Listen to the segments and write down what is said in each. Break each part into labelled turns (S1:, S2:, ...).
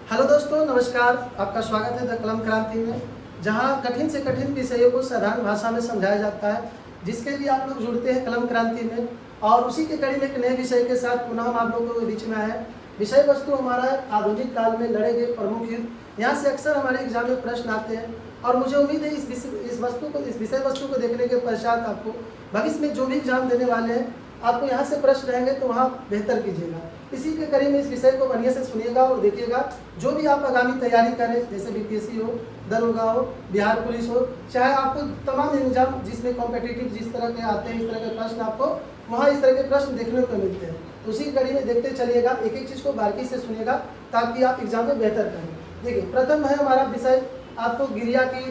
S1: Hello दोस्तों, नमस्कार। आपका स्वागत है द कलम क्रांति में, जहां कठिन से कठिन विषयों को साधारण भाषा में समझाया जाता है, जिसके लिए आप लोग जुड़ते हैं कलम क्रांति में। और उसी के कड़ी में एक नए विषय के साथ पुनः हम आप लोगों के बीच में आए। विषय वस्तु हमारा है आधुनिक काल में लड़े गए प्रमुख युद्ध। यहाँ से अक्सर हमारे एग्जाम में प्रश्न आते हैं और मुझे उम्मीद है इस विषय वस्तु को देखने के पश्चात आपको भविष्य में जो भी एग्जाम देने वाले हैं, आपको यहाँ से प्रश्न रहेंगे तो वहाँ बेहतर कीजिएगा। इसी के कड़ी में इस विषय को बढ़िया से सुनिएगा और देखिएगा। जो भी आप आगामी तैयारी करें, जैसे बीपीएससी हो, दरोगा हो, बिहार पुलिस हो, चाहे आपको तमाम एग्जाम जिसमें कॉम्पिटिटिव जिस तरह के आते हैं, इस तरह के प्रश्न आपको वहाँ इस तरह के प्रश्न देखने को मिलते हैं। तो उसी कड़ी में देखते चलिएगा, एक एक चीज़ को बारीकी से सुनिएगा ताकि आप एग्जाम में बेहतर करें। देखिए, प्रथम है हमारा विषय आपको गिरिया की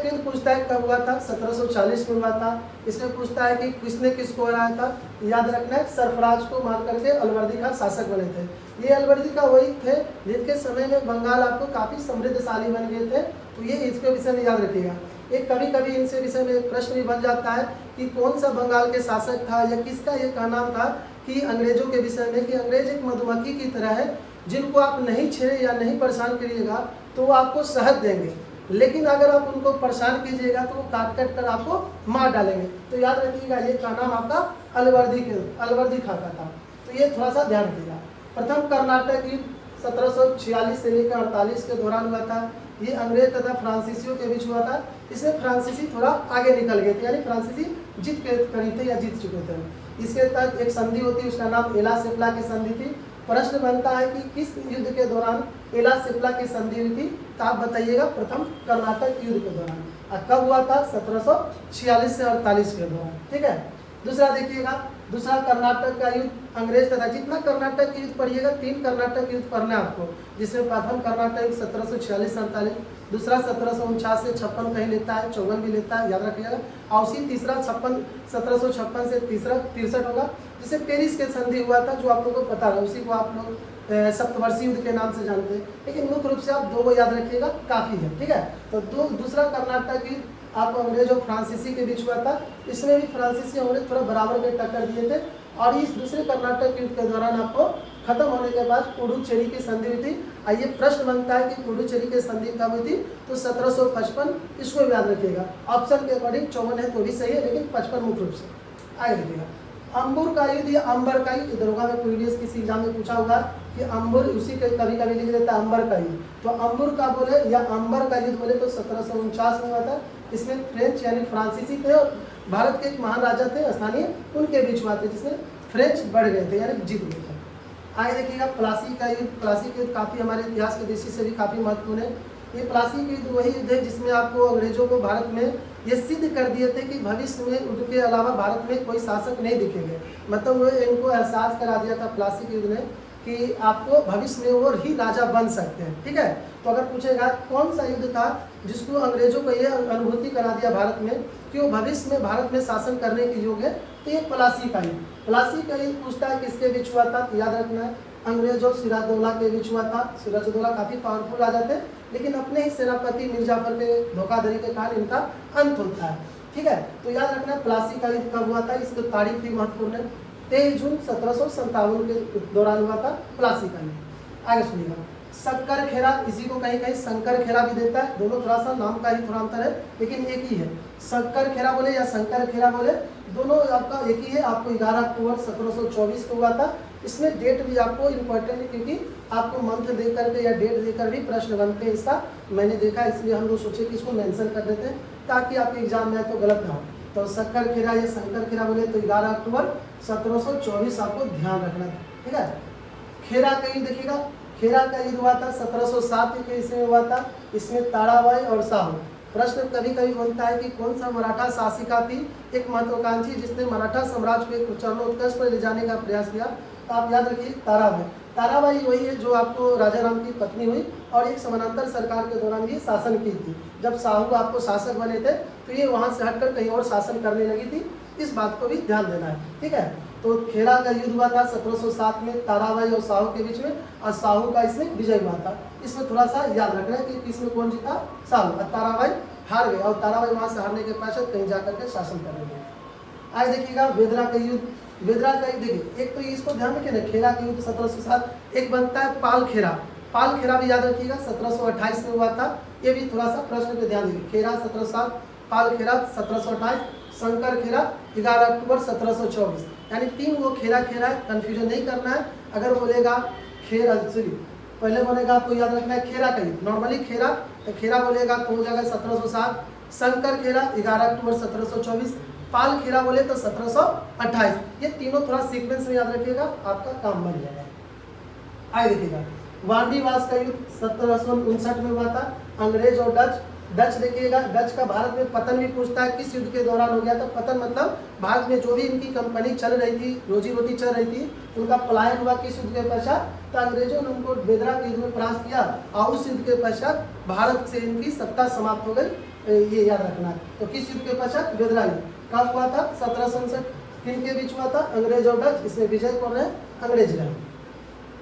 S1: युद्ध पूछता है कब हुआ था। 1740 में हुआ था। इसमें पूछता है कि किसने किसको हराया था। याद रखना है, सरफराज को मार करके अलवर्दी खान शासक बने थे। ये अलवर्दी का वही थे जिनके समय में बंगाल आपको काफ़ी समृद्धशाली बन गए थे। तो ये इसके विषय में याद रखिएगा। एक कभी कभी इनसे विषय में प्रश्न भी बन जाता है कि कौन सा बंगाल के शासक था या किसका ये कहना था कि अंग्रेजों के विषय में कि अंग्रेज एक मधुमक्खी की तरह है, जिनको आप नहीं छेड़े या नहीं परेशान करिएगा तो वो आपको शहद देंगे, लेकिन अगर आप उनको परेशान कीजिएगा तो वो काट काट कर आपको मार डालेंगे। तो याद रखिएगा, ये का नाम आपका अलवर्दी खां का था। तो ये थोड़ा सा ध्यान रखिएगा। प्रथम कर्नाटक युद्ध 1746 से लेकर 48 के दौरान हुआ था। ये अंग्रेज तथा फ्रांसीसियों के बीच हुआ था। इसमें फ्रांसीसी थोड़ा आगे निकल गए थे, यानी फ्रांसीसी जीत के करीब थे या जीत चुके थे। इसके तहत एक संधि होती है, उसका नाम एला सेप्ला की संधि थी। प्रश्न बनता है कि किस युद्ध के दौरान एला सेप्ला की संधि हुई थी, तो आप बताइएगा प्रथम कर्नाटक युद्ध के दौरान। और कब हुआ था? 1746 से 48 के दौरान। ठीक है। दूसरा देखिएगा, दूसरा कर्नाटक का युद्ध अंग्रेज तथा, जितना कर्नाटक युद्ध पढ़िएगा 3 कर्नाटक युद्ध पढ़ना है आपको, जिसमें प्रथम कर्नाटक युद्ध 1746 से 48, दूसरा 1749 से 56 कहीं लेता है, 54 भी लेता है, याद रखिएगा। और उसी तीसरा 1756 से 63 होगा, जिसे पेरिस के संधि हुआ था, जो आप लोगों को पता है। उसी को आप लोग सप्तवर्षीय युद्ध के नाम से जानते हैं, लेकिन मुख्य रूप से आप 2 को याद रखिएगा, काफ़ी है। ठीक है। तो दूसरा कर्नाटक युद्ध आपको अंग्रेज और फ्रांसीसी के बीच हुआ था। इसमें भी फ्रांसीसी अंग्रेज थोड़ा बराबर में टक्कर दिए थे। और इस दूसरे कर्नाटक युद्ध के दौरान आपको खत्म होने के बाद पुडुचेरी की संधि हुई थी। आइए प्रश्न बनता है कि पुडुचेरी की संधि कब हुई थी, तो 1755। इसको भी याद रखिएगा। ऑप्शन के अकॉर्डिंग 54 है तो भी सही है, लेकिन 55 मुख्य रूप से आगे रखिएगा। अंबुर का युद्ध या अंबर का युद्ध, दरोगा में प्रीवियस किसी एग्जाम में पूछा होगा कि अंबुर, उसी के कभी कभी लिख देता है अंबर का युद्ध। तो अंबुर का बोले या अंबर का युद्ध बोले तो 1749 में हुआ था। इसमें फ्रेंच यानी फ्रांसीसी थे और भारत के एक महान राजा थे स्थानीय, उनके बीच हुआ था, जिसमें फ्रेंच बढ़ गए थे यानी जीत गए थे। आगे देखिएगा प्लासी का युद्ध। प्लासी का युद्ध काफ़ी हमारे इतिहास की दृष्टि से भी काफ़ी महत्वपूर्ण है। ये प्लासी का युद्ध वही युद्ध है जिसमें आपको अंग्रेजों को भारत में ये सिद्ध कर दिए थे कि भविष्य में उनके अलावा भारत में कोई शासक नहीं दिखेंगे। मतलब वो इनको एहसास करा दिया था प्लासी के युद्ध ने कि आपको भविष्य में वो ही राजा बन सकते हैं। ठीक है। तो अगर पूछेगा कौन सा युद्ध था जिसको अंग्रेजों को ये अनुभूति करा दिया भारत में कि वो भविष्य में भारत में शासन करने के योग्य है, तो ये प्लासी का युद्ध। प्लासी का युद्ध पूछता है किसके बीच हुआ था, तो याद रखना है अंग्रेज और सिराजदौला के बीच हुआ था। सिराजदौला काफ़ी पावरफुल राजा थे, लेकिन अपने ही सेनापति मिर्जाफर के धोखाधड़ी के कारण इनका अंत होता है। ठीक है। तो याद रखना प्लासी का युद्ध कब हुआ था, इसकी तारीख भी महत्वपूर्ण है। 23 जून 1757 के दौरान हुआ था प्लासी का युद्ध। आगे सुनिएगा, शक्कर खेरा, इसी को कहीं कहीं शंकर खेरा भी देता है। दोनों थोड़ा सा नाम का ही थोड़ा अंतर है, लेकिन एक ही है। शक्कर खेरा बोले या शंकर खेरा बोले, दोनों आपका एक ही है। आपको 11 अक्टूबर 1724 को हुआ था। इसमें डेट भी आपको इम्पोर्टेंट है, क्योंकि आपको मंथ दे करके या डेट देकर भी प्रश्न बनते हैं। इसका मैंने देखा, इसलिए हम लोग सोचे कि इसको मेंशन कर देते हैं ताकि आपके एग्जाम में तो गलत ना हो। तो शक्कर खेरा या शंकर खेरा बोले तो 11 अक्टूबर 1724 आपको ध्यान रखना है। ठीक है। खेरा का युद्ध देखिएगा, खेरा का युद्ध हुआ था 1707 के ईस्वी में हुआ था। इसमें ताराबाई और साहू। प्रश्न कभी कभी बनता है कि कौन सा मराठा शासिका थी, एक महत्वाकांक्षी जिसने मराठा साम्राज्य को एक चरमोत्कर्ष पर ले जाने का प्रयास किया। तो आप याद रखिए ताराबाई। ताराबाई वही है जो आपको राजा राम की पत्नी हुई और एक समानांतर सरकार के दौरान ये शासन की थी। जब साहू आपको शासक बने थे तो ये वहाँ से हटकर कहीं और शासन करने लगी थी। इस बात को भी ध्यान देना है। ठीक है। तो खेरा का युद्ध हुआ था 1707 में ताराबाई और साहू के बीच में, और साहू का इसमें विजय हुआ था। इसमें थोड़ा सा याद रखना है कि किसमें कौन जीता, साहू। और ताराबाई हार गए और ताराबाई वहाँ से हारने के पश्चात कहीं जाकर के शासन करने लगे। आगे देखिएगा वेदरा का युद्ध। वेदरा का युद्ध देखिए, एक तो इसको ध्यान रखिए ना, खेरा का युद्ध 1707। एक बनता है पाल खेरा। पाल खेरा भी याद रखिएगा 1728 में हुआ था, ये भी थोड़ा सा प्रश्न पे ध्यान दीजिए। खेरा 1707, पाल खेरा 1728, शंकर खेरा 11 अक्टूबर 1724, यानी 3 वो खेरा खेरा है, कन्फ्यूजन नहीं करना है। अगर बोलेगा खेरा, सॉरी पहले बोलेगा आपको याद रखना है खेरा का ही, नॉर्मली खेरा तो खेरा बोलेगा तो हो जाएगा 1707, शंकर खेरा 11 अक्टूबर 1724, पाल खेरा बोले तो 1728। ये तीनों थोड़ा सीक्वेंस में याद रखिएगा, आपका काम बन जाएगा। आगे देखिएगा वांडीवास का युद्ध 1759 में हुआ था, अंग्रेज और डच देखिएगा। डच का भारत में पतन भी पूछता है, किस युद्ध के दौरान हो गया था पतन, मतलब भारत में जो भी इनकी कंपनी चल रही थी, रोजी रोटी चल रही थी, उनका पलायन हुआ किस युद्ध के पश्चात, तो अंग्रेजों ने उनको बेदरा के युद्ध में परास्त किया और उस युद्ध के पश्चात भारत से इनकी सत्ता समाप्त हो गई, ये याद रखना है। तो किस युद्ध के पश्चात, बेदरा युद्ध कब हुआ था, 1759, किनके बीच हुआ था, अंग्रेज और डच, इसमें विजय कौन है, अंग्रेज रहे।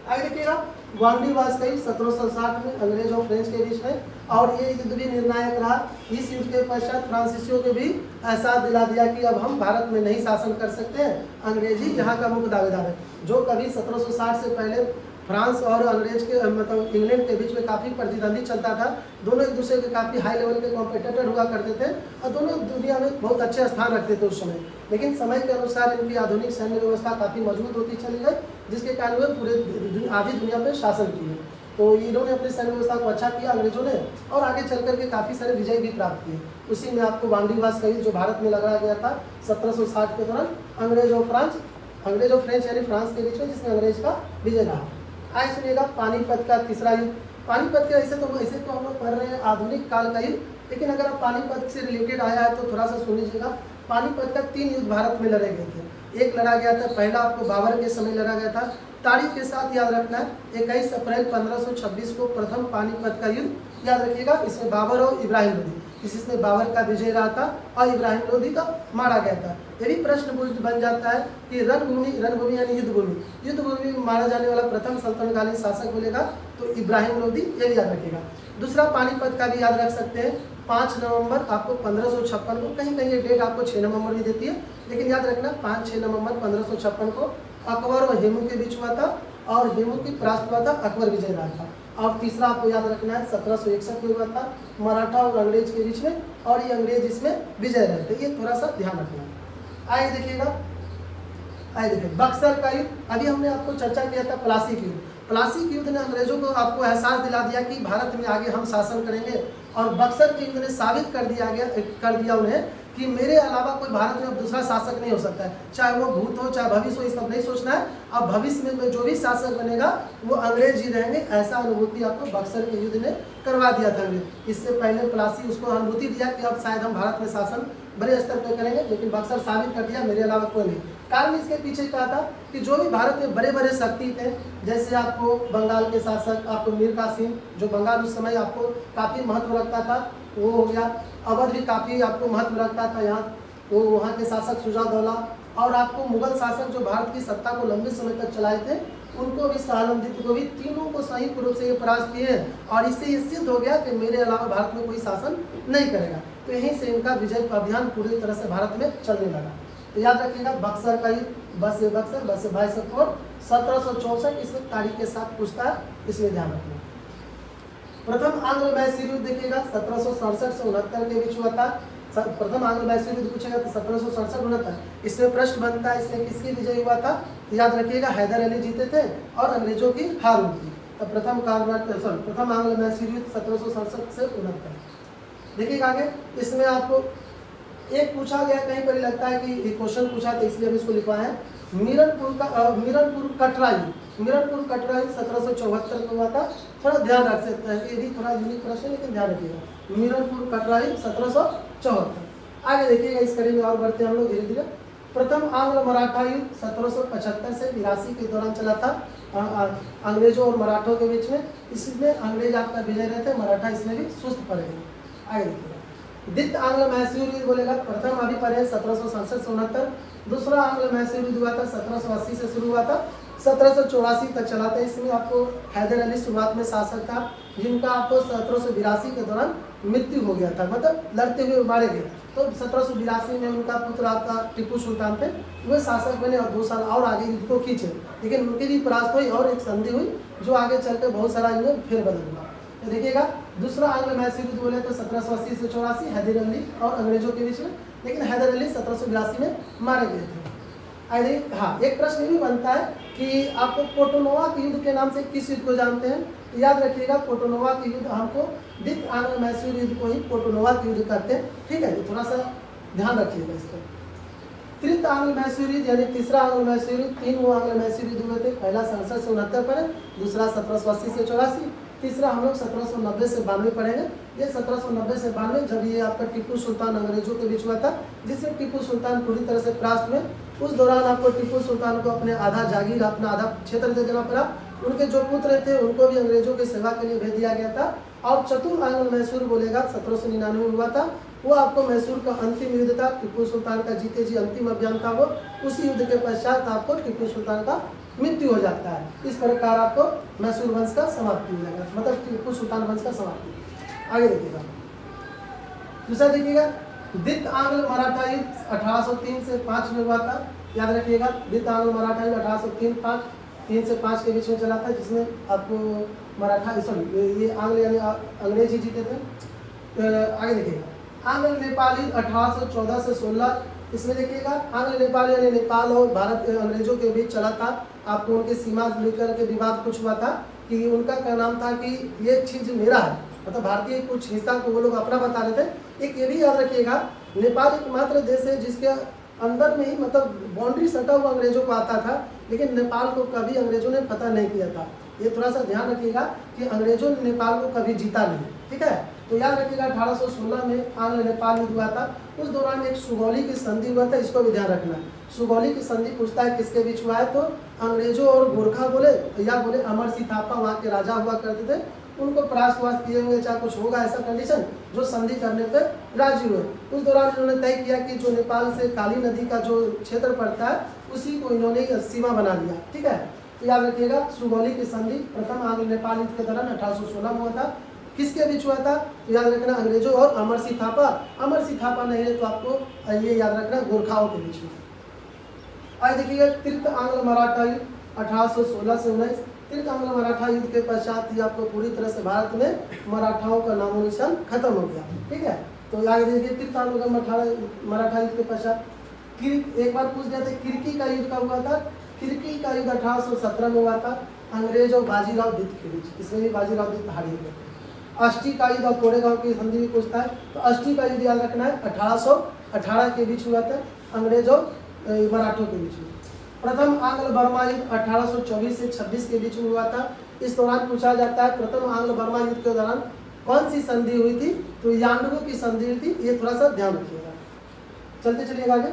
S1: आगे देखिएगा वांडीवास का युद्ध 1760 में अंग्रेज और फ्रेंच के बीच में, और ये युद्ध भी निर्णायक रहा। इस युद्ध के पश्चात फ्रांसीसियों को भी एहसास दिला दिया कि अब हम भारत में नहीं शासन कर सकते हैं, अंग्रेजी यहाँ का मुख्य दावेदार है। जो कभी 1760 से पहले फ्रांस और अंग्रेज के मतलब इंग्लैंड के बीच में काफ़ी प्रतिद्वंदी चलता था, दोनों एक दूसरे के काफ़ी हाई लेवल के कॉम्पिटिटर हुआ करते थे और दोनों दुनिया में बहुत अच्छे स्थान रखते थे उस समय। लेकिन समय के अनुसार इनकी आधुनिक सैन्य व्यवस्था काफ़ी मजबूत होती चली गई, जिसके कारण वे पूरे आधी दुनिया पर शासन किए। तो इन्होंने अपनी सैन्य व्यवस्था को अच्छा किया अंग्रेजों ने, और आगे चल करके काफ़ी सारे विजय भी प्राप्त किए। उसी में आपको वांडीवास का युद्ध जो भारत में लगाया गया था 1760 के दौरान अंग्रेज और फ्रेंच यानी फ्रांस के बीच में, जिसमें अंग्रेज का विजय रहा। आगे सुनिएगा पानीपत का तीसरा युद्ध। पानीपत के ऐसे तो हम लोग पढ़ रहे हैं आधुनिक काल का युद्ध, लेकिन अगर आप पानीपत से रिलेटेड आया है तो थोड़ा सा सुन लीजिएगा। पानीपत का 3 युद्ध भारत में लड़े गए थे। एक लड़ा गया था, पहला आपको बाबर के समय लड़ा गया था, तारीख के साथ याद रखना है 21 अप्रैल 1526 को प्रथम पानीपत का युद्ध याद रखिएगा। इसमें बाबर और इब्राहिम लोधी, इसमें बाबर का विजय रहा था और इब्राहिम लोधी का मारा गया था। ये भी प्रश्न बन जाता है कि रणभूमि यानी युद्धभूमि में मारा जाने वाला प्रथम सल्तनतकालीन शासक बोलेगा तो इब्राहिम लोधी, ये भी याद रखिएगा। दूसरा पानीपत का भी याद रख सकते हैं 5 नवंबर आपको 1556 को, कहीं कहीं ये डेट आपको 6 नवंबर भी देती है, लेकिन याद रखना 5-6 नवंबर 1556 को अकबर और हेमू के बीच हुआ था, और हेमू की परास्त हुआ था, अकबर विजय रहा था। और तीसरा आपको याद रखना है 1761 में हुआ था, मराठा और अंग्रेज के बीच में, और ये अंग्रेज इसमें विजय रहे थे, ये थोड़ा सा ध्यान रखना है। आगे देखिए बक्सर का युद्ध, अभी हमने आपको चर्चा किया था प्लासी के युद्ध। प्लासी के युद्ध ने अंग्रेजों को आपको एहसास दिला दिया कि भारत में आगे हम शासन करेंगे, और बक्सर के युद्ध ने साबित कर दिया उन्हें कि मेरे अलावा कोई भारत में अब दूसरा शासक नहीं हो सकता है, चाहे वो भूत हो चाहे भविष्य हो, इस सब नहीं सोचना है। अब भविष्य में जो भी शासक बनेगा वो अंग्रेज ही रहेंगे, ऐसा अनुभूति आपको बक्सर के युद्ध ने करवा दिया था। इससे पहले प्लासी उसको अनुभूति दिया कि अब शायद हम भारत में शासन बड़े स्तर पर करेंगे, लेकिन बक्सर साबित कर दिया मेरे अलावा कोई नहीं। कारण इसके पीछे क्या था कि जो भी भारत में बड़े बड़े शक्ति थे, जैसे आपको बंगाल के शासक आपको मीर कासिम, जो बंगाल उस समय आपको काफ़ी महत्व रखता था, वो हो गया। अवध भी काफ़ी आपको महत्व रखता था यहाँ, वो वहाँ के शासक शुजा-उद-दौला, और आपको मुगल शासक जो भारत की सत्ता को लंबे समय तक चलाए थे, उनको भी सहानंदित को भी, तीनों को संयुक्त रूप से ये परास्त किए, और इससे ये सिद्ध हो गया कि मेरे अलावा भारत में कोई शासन नहीं करेगा। तो यहीं से इनका विजय अभियान पूरी तरह से भारत में चलने लगा। तो याद रखिएगा बक्सर का युद्ध, बक्सर 22 अक्टूबर 1764, इसमें तारीख के साथ पूछता है, इसमें ध्यान रखना। प्रथम आंग्ल मैसूर युद्ध देखिएगा 1767 से 69 के बीच हुआ था। प्रथम आंग्ल मैसूर युद्ध पूछेगा तो 1767-69, इसमें प्रश्न बनता है इसमें किसकी विजय हुआ था, याद रखिएगा हैदर अली जीते थे और अंग्रेजों की हार हुई थी। तो प्रथम आंग्ल मैसूर युद्ध 1767 से 69। देखिए आगे इसमें आपको एक पूछा गया, कहीं पर लगता है कि क्वेश्चन पूछा तो इसलिए हम इसको लिखवाए हैं। मीरनपुर कटरा युद्ध 1774 में हुआ था। थोड़ा ध्यान रख सकते हैं, ये भी थोड़ा यूनिक प्रश्न है, लेकिन ध्यान रखिएगा मीरनपुर कटरा युद्ध 1774। आगे देखिएगा इस कड़ी में और बढ़ते हैं हम लोग धीरे धीरे। प्रथम आंग्ल मराठा युद्ध 1775 से 82 के दौरान चला था अंग्रेजों और मराठों के बीच में। इसमें अंग्रेज आपका विजय रहे थे, मराठा इसमें भी सुस्त पड़ गए। आगे देखिएगा द्वितीय आंग्ल मैसूर युद्ध बोलेगा, प्रथम अभी पढ़े 1767 से 69, दूसरा आंग्ल मैसूर युद्ध हुआ था 1780 से शुरू हुआ था, 1784 तक चला था। इसमें आपको हैदर अली शुरुआत में शासक था, जिनका आपको 1782 के दौरान मृत्यु हो गया था, मतलब लड़ते हुए मारे गए। तो 1782 में उनका पुत्र आपका टीपू सुल्तान थे, वे शासक बने और 2 साल और आगे युद्ध को खींचे, लेकिन उनकी भी परास्त हुई और एक संधि हुई जो आगे चलकर बहुत सारा इनमें फेरबदल हुआ। तो देखिएगा दूसरा आंग्ल मैसूर युद्ध बोले तो 1780 से 84 हैदर अली और अंग्रेजों के बीच में, लेकिन हैदर अली 1782 में मारे गए थे। हाँ, एक प्रश्न ये भी बनता है कि आपको पोर्टोनोवा के युद्ध के नाम से किस युद्ध को जानते हैं? तो याद रखिएगा पोर्टोनोवा के युद्ध हमको द्वितीय आंग्ल मैसूर युद्ध को ही पोर्टोनोवा के युद्ध कहते हैं, ठीक है, थोड़ा सा ध्यान रखिएगा इसका। तृतीय आंग्ल मैसूर युद्ध यानी तीसरा आंग्ल मैसूर युद्ध, 3 वो आंग्ल मैसूर युद्ध हुए थे। पहला 67 से 69 पर है, दूसरा 1780 से 84, तीसरा हम लोग 1790 से 92 पढ़ेंगे। ये 1790 से 92 जब ये आपका टीपू सुल्तान अंग्रेजों के बीच हुआ था, जिससे टीपू सुल्तान पूरी तरह से परास्त हुए। उस दौरान आपको टीपू सुल्तान को अपने आधा जागीर, अपना आधा क्षेत्र दे देना पड़ा। उनके जो पुत्र थे उनको भी अंग्रेजों की सेवा के लिए भेज दिया गया था। और चतुर्थ आंग्ल मैसूर बोलेगा 1799 में हुआ था, वो आपको मैसूर का अंतिम युद्ध था, टीपू सुल्तान का जीते जी अंतिम अभियान था वो। उसी युद्ध के पश्चात आपको टीपू सुल्तान का मृत्यु हो जाता है। इस प्रकार आपको मैसूर वंश का समाप्ति हो जाएगा, मतलब टीपू सुल्तान वंश का समाप्ति। आगे देखिएगा, दूसरा देखिएगा द्वितीय आंग्ल मराठा युद्ध 1803 से 5 में हुआ था। याद रखिएगा द्वितीय आंग्ल मराठा युद्ध 1803 से 5 के बीच में चला था, जिसमें आपको मराठा ये आंग्ल यानी अंग्रेज ही जीते थे। आगे देखिएगा आंग्ल नेपाल युद्ध 1814 से 16, इसमें देखिएगा आंग्ल नेपाल यानी नेपाल और भारत अंग्रेजों के बीच चला था। आपको उनकी सीमा लेकर के विवाद कुछ हुआ था कि उनका क्या नाम था कि ये चीज़ मेरा है, मतलब भारतीय कुछ हिस्सा को वो लोग अपना बता रहे थे। एक ये भी याद रखिएगा नेपाल एकमात्र देश है जिसके अंदर में ही मतलब बाउंड्री सटा हुआ अंग्रेजों को आता था, लेकिन नेपाल को कभी अंग्रेजों ने फतह नहीं किया था। ये थोड़ा सा ध्यान रखिएगा कि अंग्रेजों ने नेपाल को कभी जीता नहीं, ठीक है। तो याद रखिएगा 1816 में आंग्ल नेपाल युद्ध हुआ था। उस दौरान एक सुगौली की संधि हुआ था, इसको भी ध्यान रखना। सुगौली की संधि पूछता है किसके बीच हुआ है, तो अंग्रेजों और गोरखा बोले या बोले अमर सिंह थापा वहाँ के राजा हुआ करते थे, उनको परास्त किए हुए चाहे कुछ होगा ऐसा कंडीशन, जो संधि करने पर राजी हुए। उस दौरान इन्होंने तय किया कि जो नेपाल से काली नदी का जो क्षेत्र पड़ता है उसी को इन्होंने सीमा बना लिया, ठीक है। तो याद रखिएगा सुगौली की संधि प्रथम आंग्ल नेपाल युद्ध के दौरान 1816 में हुआ था। किसके बीच हुआ था, तो याद रखना अंग्रेजों और अमर सिंह थापा। अमर सिंह थापा नहीं है तो आपको ये याद रखना गोरखाओं के बीच में। आगे देखिएगा तृतीय आंग्ल मराठा युद्ध 1816 से 19। तृतीय आंग्ल मराठा युद्ध के पश्चात ही आपको पूरी तरह से भारत में मराठाओं का नामो निशान खत्म हो गया, ठीक है। तो आगे देखिए तृतीय आंग्ल मराठा युद्ध के पश्चात एक बार पूछ गया था किरकी का युद्ध कब हुआ था। किरकी का युद्ध 1817 में हुआ था, अंग्रेज और बाजीराव द्वितीय के बीच। इसमें भी बाजीराव द्वितीय हारी हुए थे। अष्टी का युद्ध और कोरेगांव की संधि भी पूछता है, तो अष्टी का युद्ध याद रखना है 1818 के बीच हुआ था, अंग्रेज और मराठों के बीच में। प्रथम आंग्ल बर्मा युद्ध 1824 से 26 के बीच में हुआ था। इस दौरान पूछा जाता है प्रथम आंग्ल बर्मा युद्ध के दौरान कौन सी संधि हुई थी, तो यांडगो की संधि हुई थी। ये थोड़ा सा ध्यान रखिएगा। चलते चलिएगा आगे।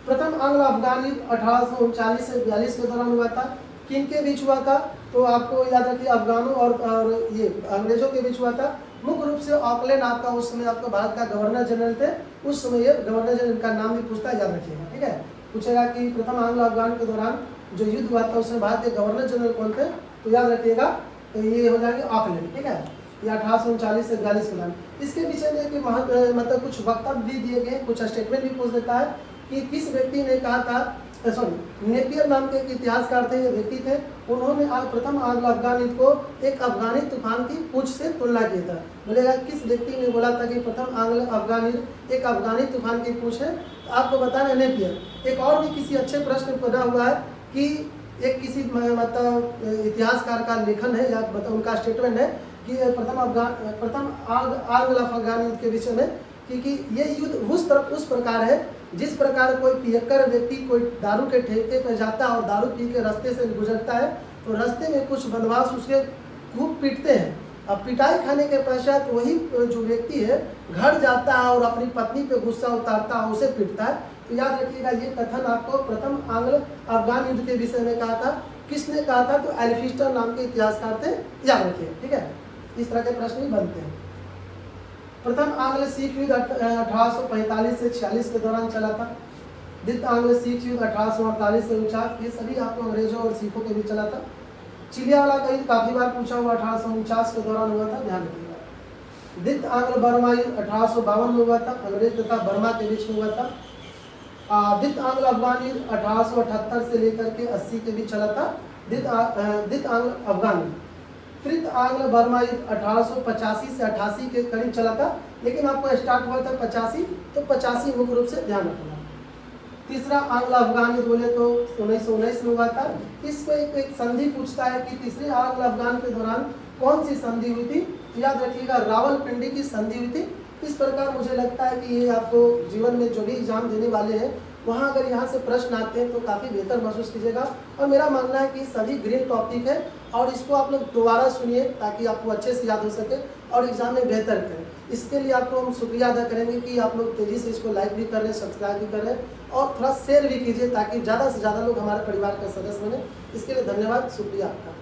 S1: प्रथम आंग्ल अफगान युद्ध 1839 से 42 के दौरान हुआ था। किन के बीच हुआ था, तो आपको याद रखिए अफगानों और ये अंग्रेजों के बीच हुआ था। मुख्य रूप से ऑकलैंड आपका उस समय आपको भारत का गवर्नर जनरल थे, उस समय ये गवर्नर जनरल का नाम भी पूछता है, याद रखिएगा, ठीक है। पूछेगा कि प्रथम आंग्ल अफगान के दौरान जो युद्ध हुआ था उसमें भारत के गवर्नर जनरल कौन थे, तो याद रखिएगा तो ये हो जाएंगे ऑकलैंड, ठीक है। ये 1839 से 42 के दौरान। इसके पीछे में कि मतलब कुछ वक्तव्य भी दिए गए, कुछ स्टेटमेंट भी पूछ देता है कि किस व्यक्ति ने कहा था, नेपियर नाम के एक इतिहासकार थे, ये व्यक्ति थे, उन्होंने प्रथम आंग्ल अफगान युद्ध को एक अफगानी तूफान की पूंछ से तुलना किया था। बोलेगा किस व्यक्ति ने बोला था कि प्रथम आंग्ल अफगान युद्ध एक अफगानी तूफान की पूंछ है, तो आपको बताना नेपियर। एक और भी किसी अच्छे प्रश्न बना हुआ है कि एक किसी मतलब इतिहासकार का लेखन है या मतलब उनका स्टेटमेंट है कि प्रथम आंग्ल अफगान युद्ध के विषय में, क्योंकि ये युद्ध उस प्रकार है जिस प्रकार कोई पियक्कर व्यक्ति कोई दारू के ठेके पर जाता है और दारू पी के रास्ते से गुजरता है, तो रास्ते में कुछ बदमाश उसके खूब पीटते हैं। अब पिटाई खाने के पश्चात वही जो व्यक्ति है घर जाता है और अपनी पत्नी पे गुस्सा उतारता है, उसे पीटता है। तो याद रखिएगा ये कथन आपको प्रथम आंग्ल अफगान युद्ध के विषय में कहा था। किसने कहा था, तो एल्फिस्टर नाम के इतिहासकार थे, याद रखिए, ठीक है। इस तरह के प्रश्न भी बनते हैं। प्रथम आंग्ल सिख युद्ध 1845 से 46 के दौरान चला था। द्वितीय आंग्ल सिख युद्ध 1848 से 49, ये सभी आपको अंग्रेजों और सिखों के बीच चला था। चिलियावाला का युद्ध काफी बार पूछा हुआ 1849 के दौरान हुआ था, ध्यान रखिएगा। द्वित आंग्ल बर्मा युद्ध 1852 में हुआ था, अंग्रेज तथा बर्मा के बीच में हुआ था। द्वित आंग्ल अफगान युद्ध 1878 से लेकर के 80 के बीच चला था, द्वित आंग्ल अफगान युद्ध। तृत आंग्ल बर्मा युद्ध 1885 से 88 के करीब चला था, लेकिन आपको स्टार्ट हुआ था 85, तो 85 मुख्य रूप से ध्यान रखना। तीसरा आंग्ल अफगान युद्ध बोले तो 1919 में हुआ था। इसको एक संधि पूछता है कि तीसरे आंग्ल अफगान के दौरान कौन सी संधि हुई थी, याद रखिएगा रावलपिंडी की संधि हुई थी। इस प्रकार मुझे लगता है कि ये आपको जीवन में जो भी एग्जाम देने वाले हैं वहाँ अगर यहाँ से प्रश्न आते हैं तो काफ़ी बेहतर महसूस कीजिएगा। और मेरा मानना है कि सभी ग्रीन टॉपिक है और इसको आप लोग दोबारा सुनिए ताकि आपको अच्छे से याद हो सके और एग्जाम में बेहतर करें। इसके लिए आपको हम शुक्रिया अदा करेंगे कि आप लोग तेज़ी से इसको लाइक भी कर रहे हैं, सब्सक्राइब भी कर रहे हैं और थोड़ा शेयर भी कीजिए ताकि ज़्यादा से ज़्यादा लोग हमारे परिवार का सदस्य बने। इसके लिए धन्यवाद, शुक्रिया आपका।